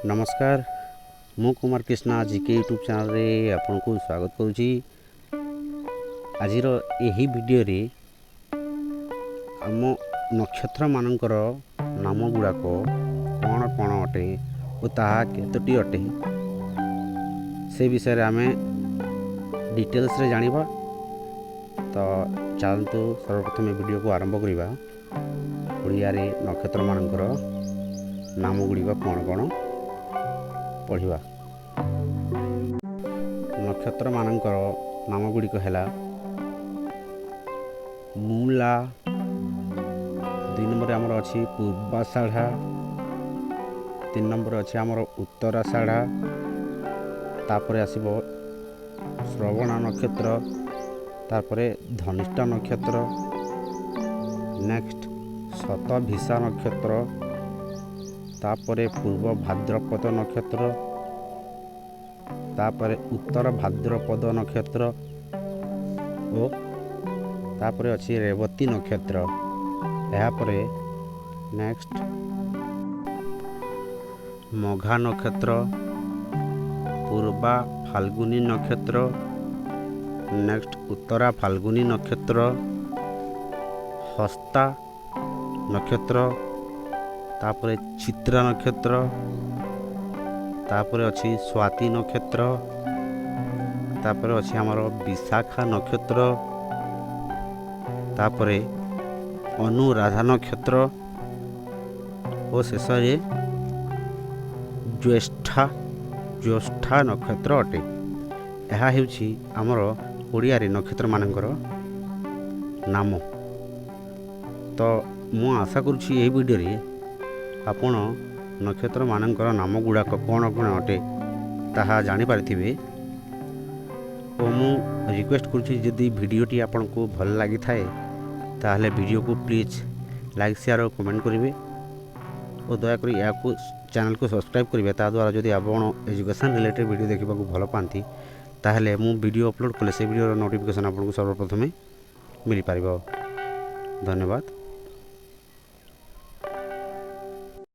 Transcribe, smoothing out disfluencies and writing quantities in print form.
नमस्कार मु Kumar Krishna GK YouTube channel रे आपन को स्वागत करुच्ची। आज यही वीडियो रे आम नक्षत्र मानकर नाम गुड़ाक कौन कौन अटे और ताहा केतोटी अटे से विषय आम डिटेल्स रे जानिबा। तो चलतु सर्वप्रथम वीडियो को आरंभ करिबा। ओडिया रे नक्षत्र मानकर नाम गुड़िक कौन कौन पढ़िबा। नक्षत्र मानकर नाम गुड़िक है मूला, 2 नंबर आमर अच्छी पूर्वाषाढ़ा, 3 नंबर अच्छे आमर उत्तराषाढ़ा, तापर आसब श्रवण नक्षत्र, तापर धनिष्ठा नक्षत्र, नेक्स्ट शतभिषा नक्षत्र, तापर पूर्व भाद्रपद नक्षत्र, तापर उत्तर भाद्रपद नक्षत्र और तापर अच्छी रेवती नक्षत्र। यापर नेक्स्ट मघा नक्षत्र, पूर्वा फाल्गुनी नक्षत्र, नेक्स्ट उत्तरा फाल्गुनी नक्षत्र, हस्ता नक्षत्र, तापर चित्रा नक्षत्र, तापर अच्छी स्वाति नक्षत्र, तापर अच्छी आमर विशाखा नक्षत्र, तापर अनुराधा नक्षत्र और शेष ज्येष्ठा नक्षत्र अटे। यह हेउछि आमर ओडिया रे नक्षत्र मानकर नाम। तो मु आशा करुछि एही वीडियो रे आपण नक्षत्र मानकर नाम गुड़ाक कौन कौन अटे ताहा जानी पारिथिबे। और मु रिक्वेस्ट करुछि जदि वीडियोटी आपन को भल लागि थाए ताहले वीडियो को प्लीज लाइक शेयर और कमेंट करेंगे और दयाकोरी या चैनल को सब्सक्राइब करेंगे। ता द्वारा जदि आपण एजुकेशन रिलेटेड वीडियो देखा भल पाती ताहले मु वीडियो अपलोड कले से वीडियो नोटिफिकेशन आपको सर्वप्रथमे मिल पारिबो। धन्यवाद।